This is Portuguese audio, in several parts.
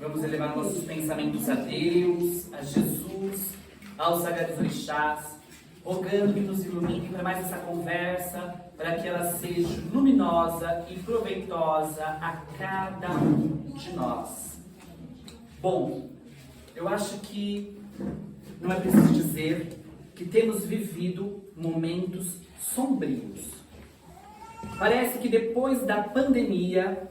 Vamos elevar nossos pensamentos a Deus, a Jesus, aos sagrados orixás, rogando que nos ilumine para mais essa conversa, para que ela seja luminosa e proveitosa a cada um de nós. Bom, eu acho que não é preciso dizer que temos vivido momentos sombrios. Parece que depois da pandemia,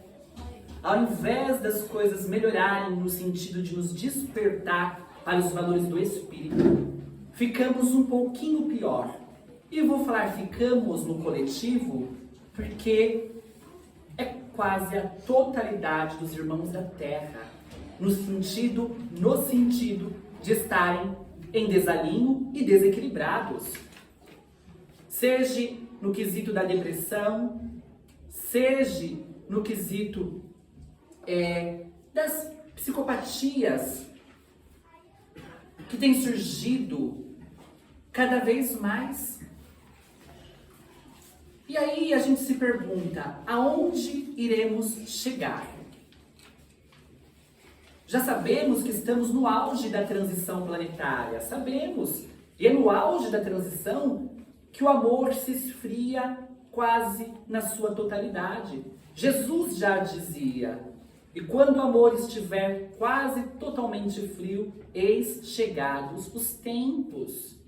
ao invés das coisas melhorarem no sentido de nos despertar para os valores do espírito, ficamos um pouquinho pior. E eu vou falar ficamos no coletivo porque é quase a totalidade dos irmãos da Terra, no sentido de estarem em desalinho e desequilibrados. Seja no quesito da depressão, seja no quesito das psicopatias que têm surgido cada vez mais. E aí a gente se pergunta, aonde iremos chegar? Já sabemos que estamos no auge da transição planetária, sabemos. E é no auge da transição que o amor se esfria quase na sua totalidade. Jesus já dizia, e quando o amor estiver quase totalmente frio, eis chegados os tempos.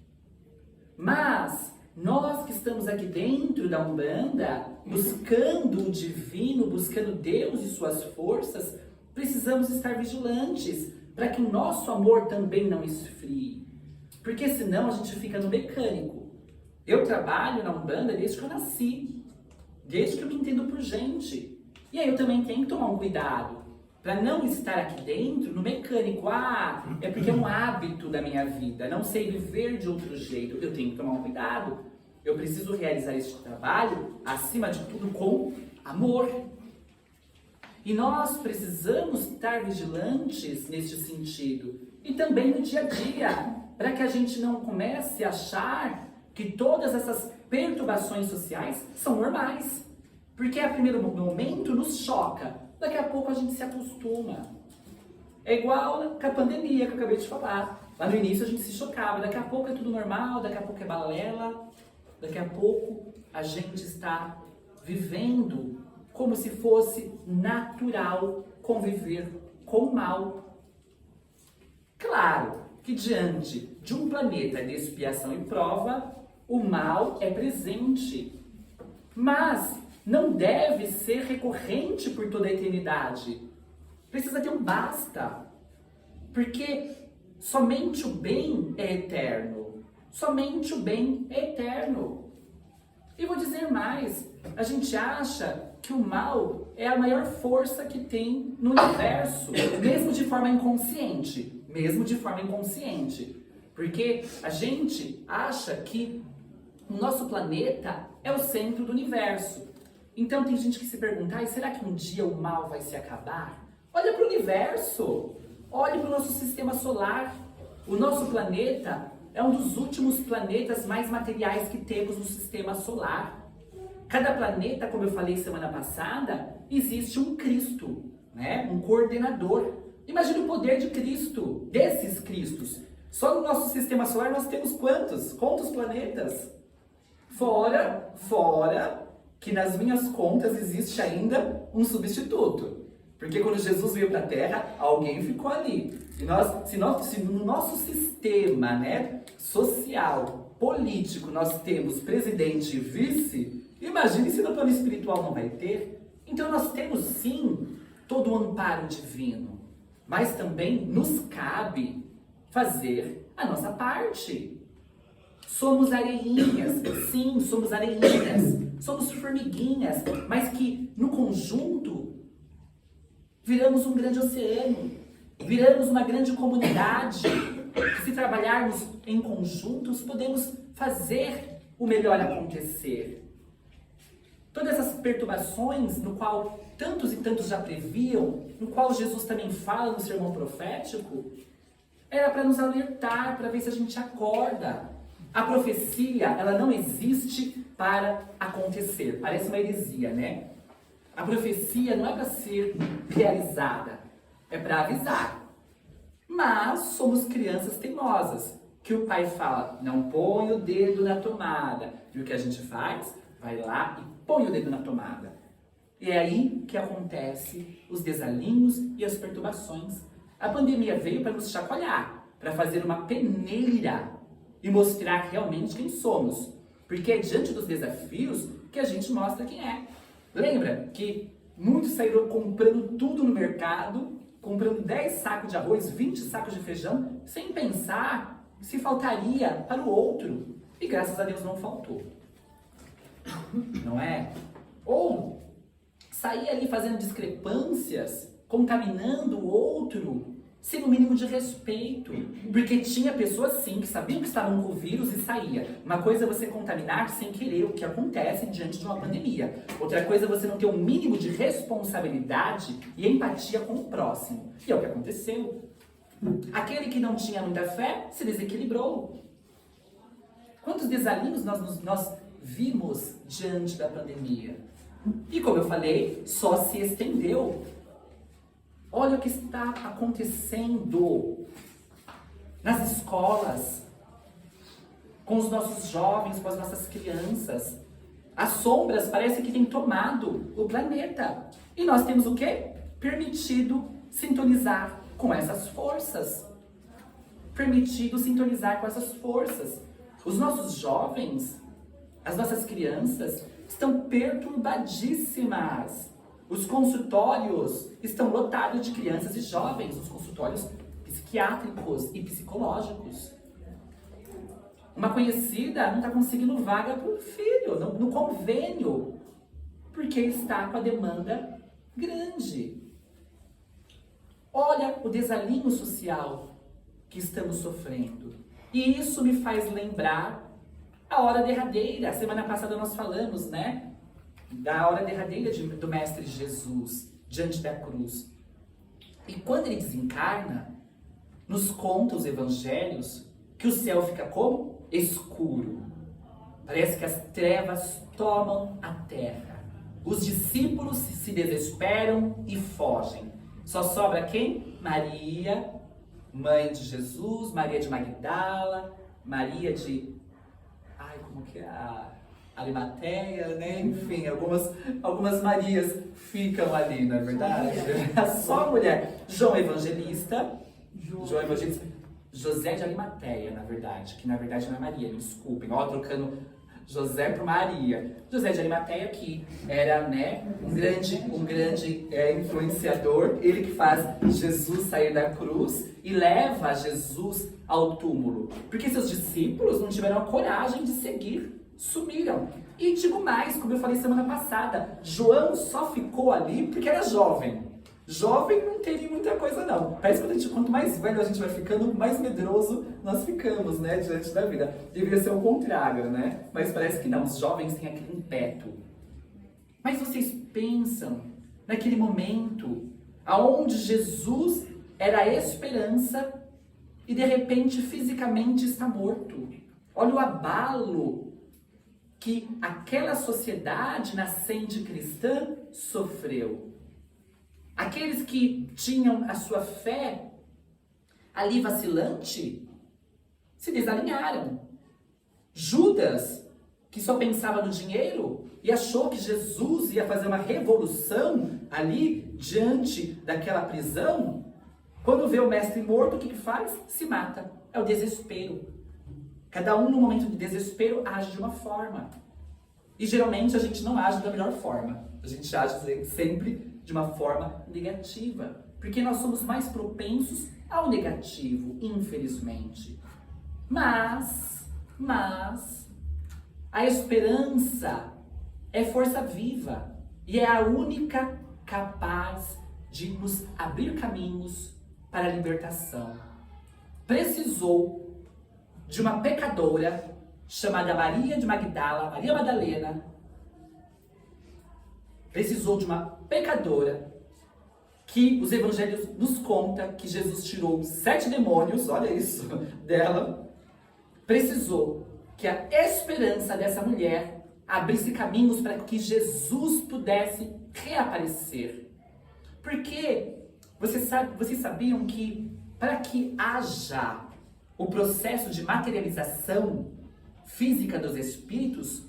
Mas nós que estamos aqui dentro da Umbanda, buscando o divino, buscando Deus e suas forças, precisamos estar vigilantes para que o nosso amor também não esfrie. Porque senão a gente fica no mecânico. Eu trabalho na Umbanda desde que eu nasci, desde que eu me entendo por gente. E aí eu também tenho que tomar um cuidado para não estar aqui dentro no mecânico. Ah, é porque é um hábito da minha vida, não sei viver de outro jeito. Eu tenho que tomar um cuidado. Eu preciso realizar este trabalho, acima de tudo, com amor. E nós precisamos estar vigilantes neste sentido. E também no dia a dia, para que a gente não comece a achar que todas essas perturbações sociais são normais. Porque a primeiro momento nos choca, daqui a pouco a gente se acostuma. É igual com a pandemia que eu acabei de falar. Lá no início a gente se chocava, daqui a pouco é tudo normal, daqui a pouco é balela, daqui a pouco a gente está vivendo como se fosse natural conviver com o mal. Claro que diante de um planeta de expiação e prova, o mal é presente, mas não deve ser recorrente por toda a eternidade. Precisa ter um basta, porque somente o bem é eterno, somente o bem é eterno. E vou dizer mais, a gente acha que o mal é a maior força que tem no universo, mesmo de forma inconsciente, porque a gente acha que o nosso planeta é o centro do universo. Então tem gente que se pergunta, será que um dia o mal vai se acabar? Olha para o universo, olhe para o nosso sistema solar. O nosso planeta é um dos últimos planetas mais materiais que temos no sistema solar. Cada planeta, como eu falei semana passada, existe um Cristo, né? Um coordenador. Imagine o poder de Cristo, desses Cristos. Só no nosso sistema solar nós temos quantos? Quantos planetas? Fora que nas minhas contas existe ainda um substituto. Porque quando Jesus veio para a Terra, alguém ficou ali. E se no nosso sistema, né, social, político, nós temos presidente e vice, imagine se no plano espiritual não vai ter. Então nós temos sim todo o amparo divino, mas também nos cabe fazer a nossa parte. Somos areinhas, sim, somos areinhas, somos formiguinhas, mas que no conjunto viramos um grande oceano, viramos uma grande comunidade, que se trabalharmos em conjuntos podemos fazer o melhor acontecer. Todas essas perturbações no qual tantos e tantos já previam, no qual Jesus também fala no sermão profético, era para nos alertar, para ver se a gente acorda. A profecia, ela não existe para acontecer. Parece uma heresia, né? A profecia não é para ser realizada. é para avisar. Mas somos crianças teimosas, que o pai fala, não põe o dedo na tomada. E o que a gente faz? Vai lá e põe o dedo na tomada. E é aí que acontece os desalinhos e as perturbações. A pandemia veio para nos chacoalhar, para fazer uma peneira e mostrar realmente quem somos. Porque é diante dos desafios que a gente mostra quem é. Lembra que muitos saíram comprando tudo no mercado, comprando 10 sacos de arroz, 20 sacos de feijão, sem pensar se faltaria para o outro. E graças a Deus não faltou. Não é? Ou sair ali fazendo discrepâncias, contaminando o outro, sem o mínimo de respeito. Porque tinha pessoas, sim, que sabiam que estavam com o vírus e saía. Uma coisa é você contaminar sem querer, o que acontece diante de uma pandemia. Outra coisa é você não ter um mínimo de responsabilidade e empatia com o próximo. E é o que aconteceu. Aquele que não tinha muita fé se desequilibrou. Quantos desalinhos nós vimos diante da pandemia? E como eu falei, só se estendeu. Olha o que está acontecendo nas escolas, com os nossos jovens, com as nossas crianças. As sombras parece que têm tomado o planeta. E nós temos o quê? Permitido sintonizar com essas forças. Permitido sintonizar com essas forças. Os nossos jovens, as nossas crianças, estão perturbadíssimas. Os consultórios estão lotados de crianças e jovens, os consultórios psiquiátricos e psicológicos. Uma conhecida não está conseguindo vaga para o filho, no convênio, porque está com a demanda grande. Olha o desalinho social que estamos sofrendo. E isso me faz lembrar a hora derradeira. Semana passada nós falamos, né? Da hora derradeira do Mestre Jesus, diante da cruz. E quando ele desencarna, nos conta os evangelhos que o céu fica como? Escuro. Parece que as trevas tomam a terra. Os discípulos se desesperam e fogem. Só sobra quem? Maria, mãe de Jesus, Maria de Magdala, Maria de... Ai, como que é? Arimateia, né? Enfim, algumas Marias ficam ali, não é verdade? Só mulher. João Evangelista, José de Arimateia, na verdade, que na verdade não é Maria, me desculpem, ó, trocando José por Maria. José de Arimateia, que era, né, um grande influenciador, ele que faz Jesus sair da cruz e leva Jesus ao túmulo, porque seus discípulos não tiveram a coragem de seguir. Sumiram. E digo mais, como eu falei semana passada, João só ficou ali porque era jovem. Jovem não teve muita coisa não. Parece que quanto mais velho a gente vai ficando, mais medroso nós ficamos, né, diante da vida. Deveria ser o contrário, né? Mas parece que não, os jovens têm aquele impeto. Mas vocês pensam naquele momento aonde Jesus era a esperança e de repente fisicamente está morto. Olha o abalo que aquela sociedade nascente cristã sofreu. Aqueles que tinham a sua fé ali vacilante, se desalinharam. Judas, que só pensava no dinheiro e achou que Jesus ia fazer uma revolução ali diante daquela prisão, quando vê o mestre morto, o que faz? Se mata. É o desespero. Cada um, no momento de desespero, age de uma forma. E geralmente a gente não age da melhor forma. A gente age sempre de uma forma negativa. Porque nós somos mais propensos ao negativo, infelizmente. Mas, a esperança é força viva. E é a única capaz de nos abrir caminhos para a libertação. Precisou de uma pecadora chamada Maria de Magdala, Maria Madalena. Precisou de uma pecadora que os evangelhos nos contam que Jesus tirou 7 demônios, olha isso, dela. Precisou que a esperança dessa mulher abrisse caminhos para que Jesus pudesse reaparecer. Porque Vocês sabiam que para que haja o processo de materialização física dos espíritos,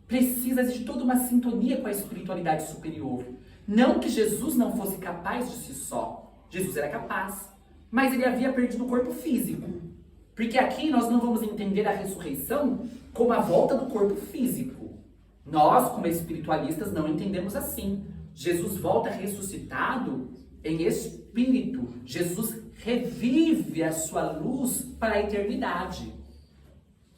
precisa de toda uma sintonia com a espiritualidade superior. Não que Jesus não fosse capaz de si só. Jesus era capaz. Mas ele havia perdido o corpo físico. Porque aqui nós não vamos entender a ressurreição como a volta do corpo físico. Nós, como espiritualistas, não entendemos assim. Jesus volta ressuscitado em espírito. Jesus revive a sua luz para a eternidade.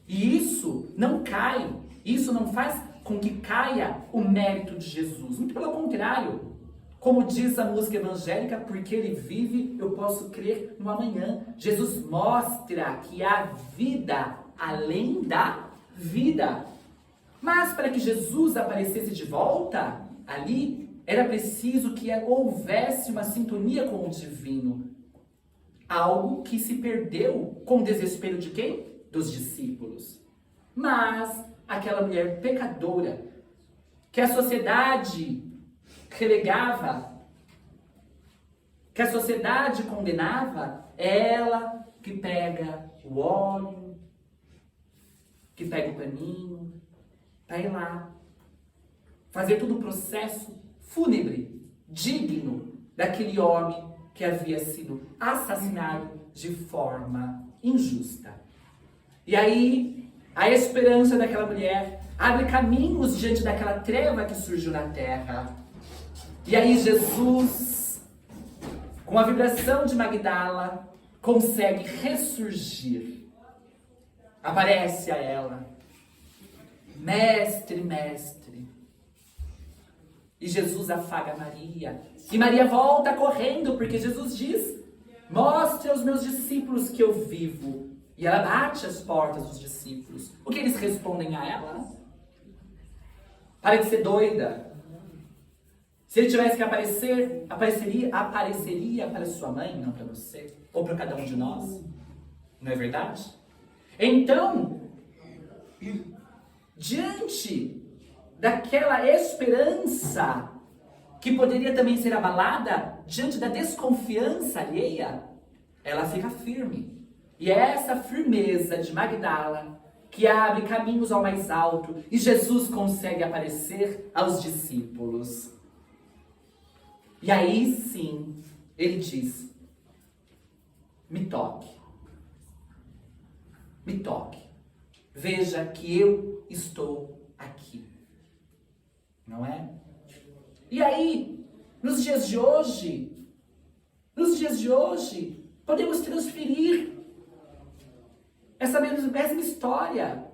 E isso não cai, isso não faz com que caia o mérito de Jesus. Muito pelo contrário. Como diz a música evangélica, porque ele vive, eu posso crer no amanhã. Jesus mostra que há vida além da vida. Mas para que Jesus aparecesse de volta ali, era preciso que houvesse uma sintonia com o divino. Algo que se perdeu com o desespero de quem? Dos discípulos. Mas aquela mulher pecadora, que a sociedade relegava, que a sociedade condenava, é ela que pega o óleo, que pega o paninho, para ir lá, fazer todo o processo fúnebre, digno daquele homem que havia sido assassinado de forma injusta. E aí, a esperança daquela mulher abre caminhos diante daquela treva que surgiu na terra. E aí Jesus, com a vibração de Magdala, consegue ressurgir. Aparece a ela. Mestre, mestre. E Jesus afaga Maria. E Maria volta correndo, porque Jesus diz: mostre aos meus discípulos que eu vivo. E ela bate as portas dos discípulos. O que eles respondem a ela? Para de ser doida. Se ele tivesse que aparecer, apareceria para sua mãe, não para você. Ou para cada um de nós. Não é verdade? Então, diante daquela esperança que poderia também ser abalada, diante da desconfiança alheia, ela fica firme. E é essa firmeza de Magdala que abre caminhos ao mais alto e Jesus consegue aparecer aos discípulos. E aí sim, ele diz: me toque. Me toque. Veja que eu estou aqui. Não é? E aí, nos dias de hoje, podemos transferir essa mesma história.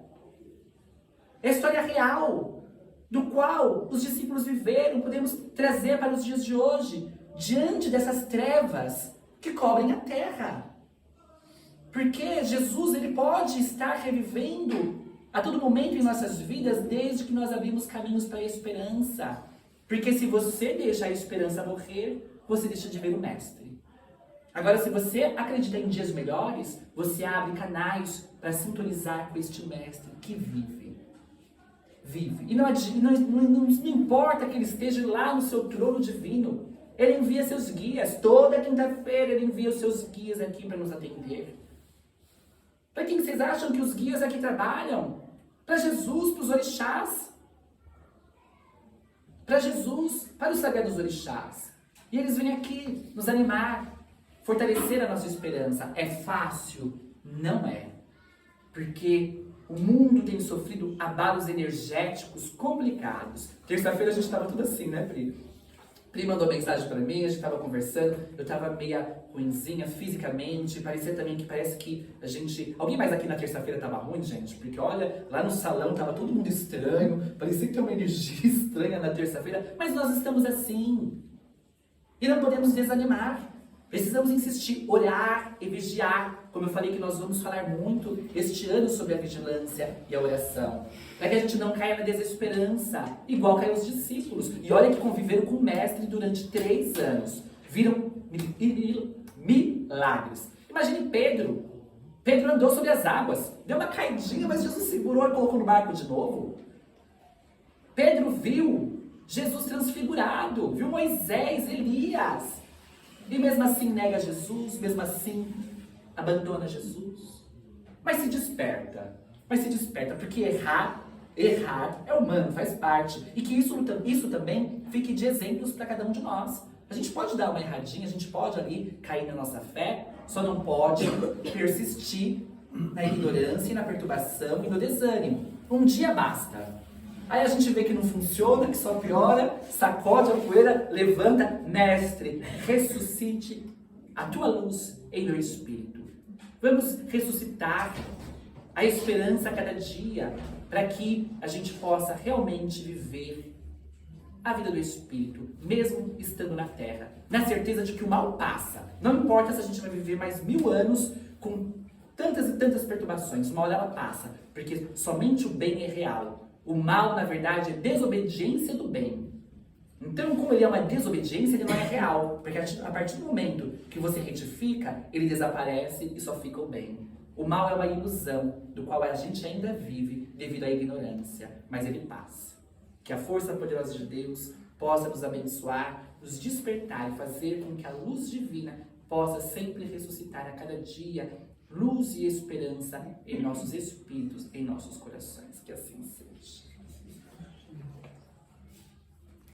É a história real, do qual os discípulos viveram, podemos trazer para os dias de hoje, diante dessas trevas que cobrem a terra. Porque Jesus, ele pode estar revivendo a todo momento em nossas vidas, desde que nós abrimos caminhos para a esperança. Porque se você deixa a esperança morrer, você deixa de ver o Mestre. Agora, se você acredita em dias melhores, você abre canais para sintonizar com este Mestre que vive. Vive. E não importa que ele esteja lá no seu trono divino. Ele envia seus guias. Toda quinta-feira ele envia os seus guias aqui para nos atender. Para quem vocês acham que os guias aqui trabalham? Para Jesus, para os orixás. Para Jesus, para os sagrados orixás. E eles vêm aqui nos animar, fortalecer a nossa esperança. É fácil? Não é. Porque o mundo tem sofrido abalos energéticos complicados. Terça-feira a gente estava tudo assim, né, Pri? Pri mandou mensagem para mim, a gente estava conversando, eu estava meia ruinzinha fisicamente, parecia também que parece que a gente... Alguém mais aqui na terça-feira estava ruim, gente? Porque olha, lá no salão estava todo mundo estranho, parecia que tem uma energia estranha na terça-feira, mas nós estamos assim. E não podemos desanimar. Precisamos insistir, orar e vigiar. Como eu falei que nós vamos falar muito este ano sobre a vigilância e a oração. Para que a gente não caia na desesperança, igual caiu os discípulos. E olha que conviveram com o Mestre durante 3 anos. Viram milagres. Imagine Pedro. Pedro andou sobre as águas. Deu uma caidinha, mas Jesus segurou e colocou no barco de novo. Pedro viu Jesus transfigurado. Viu Moisés, Elias. E mesmo assim nega Jesus, mesmo assim abandona Jesus. Mas se desperta, porque errar é humano, faz parte. E que isso também fique de exemplos para cada um de nós. A gente pode dar uma erradinha, a gente pode ali cair na nossa fé, só não pode persistir na ignorância e na perturbação e no desânimo. Um dia basta. Aí a gente vê que não funciona, que só piora, sacode a poeira, levanta, mestre, ressuscite a tua luz em meu espírito. Vamos ressuscitar a esperança a cada dia, para que a gente possa realmente viver a vida do Espírito, mesmo estando na Terra, na certeza de que o mal passa. Não importa se a gente vai viver mais 1000 anos com tantas e tantas perturbações, uma hora ela passa, porque somente o bem é real. O mal, na verdade, é desobediência do bem. Então, como ele é uma desobediência, ele não é real, porque a partir do momento que você retifica, ele desaparece e só fica o bem. O mal é uma ilusão, do qual a gente ainda vive devido à ignorância, mas ele passa. Que a força poderosa de Deus possa nos abençoar, nos despertar e fazer com que a luz divina possa sempre ressuscitar a cada dia luz e esperança em nossos espíritos, em nossos corações. Que assim seja.